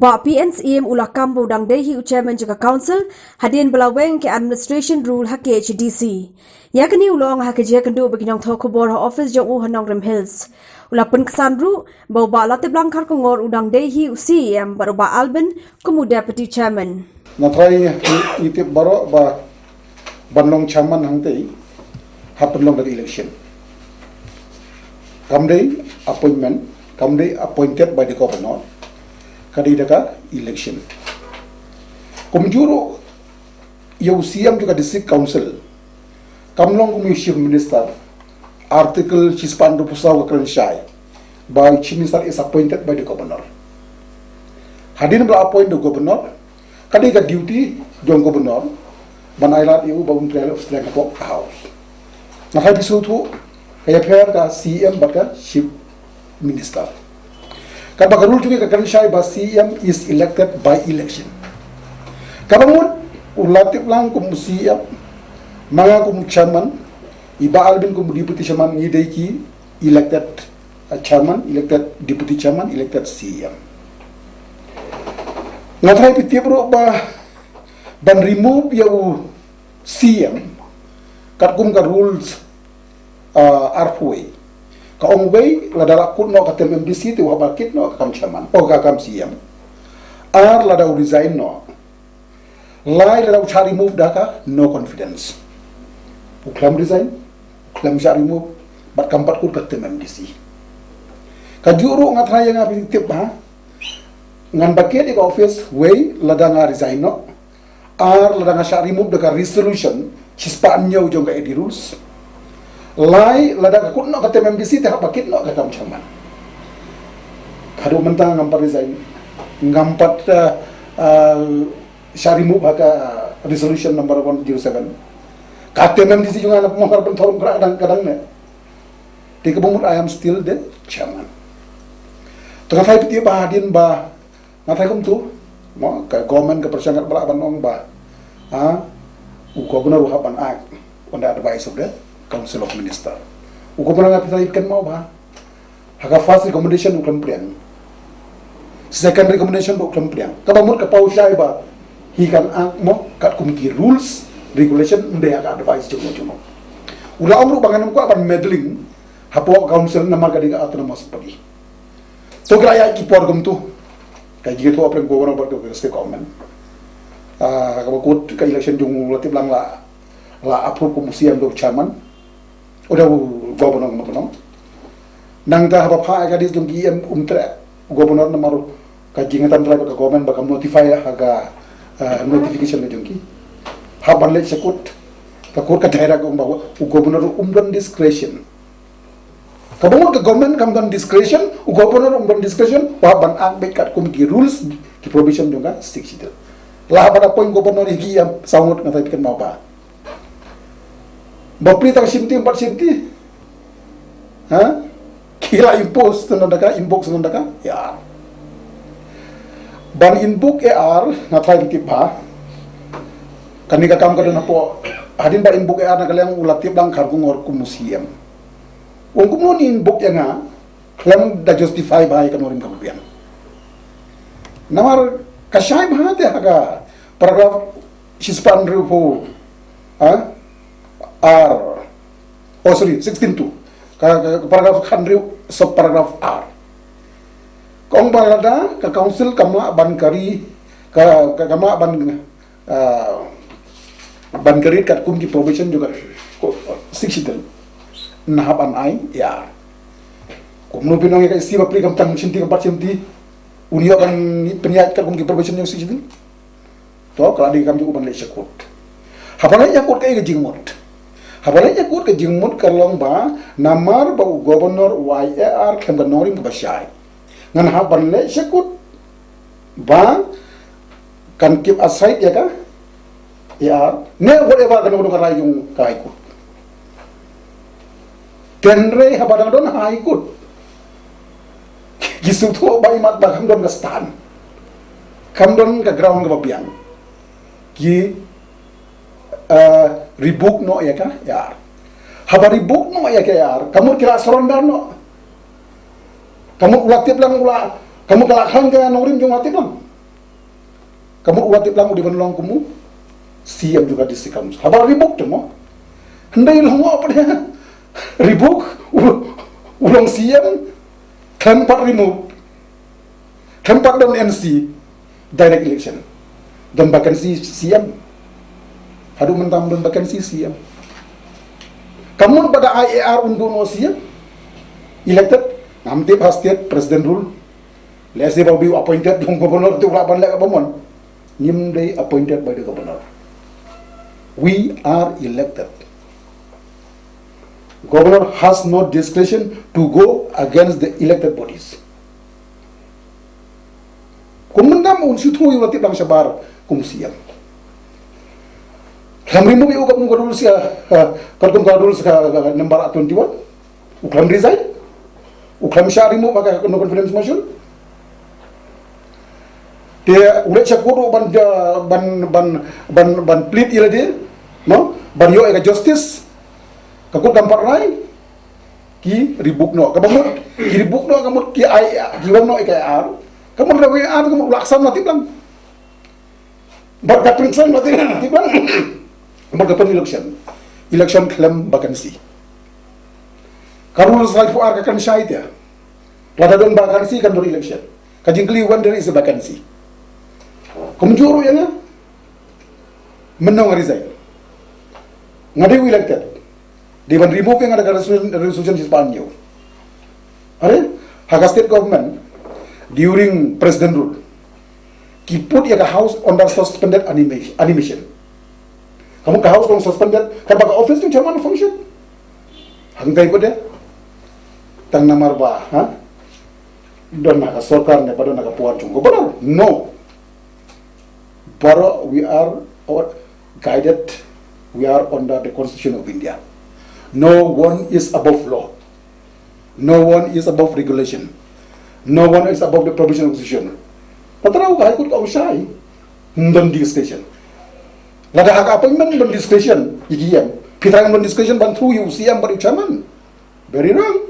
Ba PNCM ulah kambu dang dehi chairman juga council hadien bela weng ke administration rule Khadc. Yakni ulong hakje kendu beginang thoko bor office jong hanong rem hills. Ulah pen kesan ru bau ba late blangkar ko ngor udang dehi CM baru ba Alban kumu deputy chairman. Natrai itip baro ba banlong chairman hangtei hapenlong dari election. Kamdei appointment, kamdei appointed by the governor. Kadidaka election. Kumjuro yung CM juga district council. Kamlong kumi chief minister. Article Chispandu Pusaw Kakrenshay. By chief minister is appointed by the governor. Hadin bela appoint the governor. Kadika duty jong governor. Banailat yung bawang trial of strength of the house. Nakay bisutu kaya pair ka CM baka chief minister. Kapag rule juga Kakrenshay ba CM is elected by election. Kabangun ulatip lang kum CM mga kum chairman iba albin kum deputy chairman ni ki elected chairman, elected deputy chairman, elected CM. Natray piti bro ba ban remove yung CM kat kum ka rules arfway. Kaong way ladala kun no katem MDC tu habakit no kam chairman o kam CM. Ar ladau resign no. Lai ladau cha remove daka no confidence. Uklam resign, uklam cha remove bat kampat kun katem MDC. Kajuru ngatraya nga tip ha. Ngan bakit ika office way ladang resign no. Ar ladang cha remove daka resolution chispan nyaw jong ka edi rules. Lai lada kakut no kata MDC tak pakit no kata chairman. Kado mentang ngampat resign, ngampat syarimu baka resolution number 107. Kata MDC juga nak mengharap bentor kadang-kadang ne. Di kebumut I am still the chairman. Tengah saya piti bahadin bah ngatai kum tu, mo ke government ke persangkat balak banong bah, governor uhapan act on the advice of the Council of Minister. Uko pernah ngapain ikan mau bah? Haka first recommendation uklam priang, second recommendation uklam priang. Kabamut kapau syai bah, hikan ang mo kat kumki rules regulation unde haka advice cuma. Ulah amru bangan ko apan meddling, hapo council nama kadiga autonomous body. So kira ya kipor gum tu, kaya gitu apa yang governor berdo ke state government. Kabakut ke election jung latip lang la approve kumusiam do chairman. Udah governor nama nang dah apa pak kadis jong GM umtre governor nama kajingatan terakhir ke government bakal notify haga notification le jongki haban le sekut takut ke daerah kong bawa governor umdan discretion kabung ke government kamdan discretion governor umdan discretion haban ang bekat komiti rules di provision juga stick situ lah pada poin governor iki yang sangut ngatai pikan mau ba Bapri tak simti empat simti, kira impos senandaka inbox senandaka, ya. Ban inbox ngatai tip ha. Kanika kam kada napo hadin ban inbox nak kalian ulatip lang kargung or kumusiam. Ungkum no ni inbox nga, kalian da justify ba kan orim kabupian. Namar kasyai ba te haga paragraph sispan riu sorry, 16.2. Paragraph 100 subparagraph R. Kong balada ke council kama bankari kama bankari kat kum di probation juga 60 nahapan ai ya. Kumno pinong ka si bapri kam tang sinti kampat sinti unio kan penyat kat kum di probation yang 60. To kalau di kam juga ban le syakut. Hapan yakut kay jingmot. Habalanya kur ke jingmut kerlong ba namar ba governor YAR kem ka norim ba syai ngan haban le syakut ba kan keep aside ya ka ya ne whatever kan ka rayung ka ikut tenre habadang don ha ikut gisu to ba imat ba kam don ka stan kam don ka ground ka biang ki ribuk no ya ka ya haba ribuk no ya ka ya kamu kira seronda no kamu ulatip lang kamu kalakhan ka norim jong atip lang kamu ulat lang di banlong kamu Syien juga district council. Habar ribuk tu mo. Hendai long apa dia? Ribuk ulang Syien tempat remove tempat dan NC direct election dan vacancy Syien. Hadu mentam dan vacancy Syien. Kamu pada IAR untuk no Syien elected namti pas state president rule. Let's say be appointed yung governor tu laban lek apamon. Nyim day appointed by the governor. We are elected. Governor has no discretion to go against the elected bodies. Kung mendam un situ yung latip lang siya bar kumsiyan. Klamri mo yung kung kadul siya kung kadul siya number 21. Uklam resign. Uklam siya rin mo maka no confidence motion. Dia ulit siya kuro ban plead ila dia, no? Ban yo ega justice. Kakut dampar rai ki ribuk no kabamut ki ribuk no kamut ki ai ki wang no eka ar kamut ra weng ar kamut laksan natip lang berkat prinsan natip lang berkat election claim vacancy karul sai fu ar kan syait ya lada don vacancy kan do election kajingkli when there is a vacancy kumjuru ya na menang resign ngade elected. They were removing the resolution is banyo. Are Haga state government during president rule, he put the house under suspended animation. Kamu ke house on suspended, kamu ke office yung chairman function. Hanggang ko de, tang namar ba, ha? Don naka sorkar ne pa don naka puar chung gobernador. No. But we are guided. We are under the Constitution of India. No one is above law. No one is above regulation. No one is above the provision of constitution. Pataraw ka, ikut ka usay. Non discretion. Lada hak appointment non discretion. Igiyam. Pitrang non discretion ban through you, siyam ban chairman. Very wrong.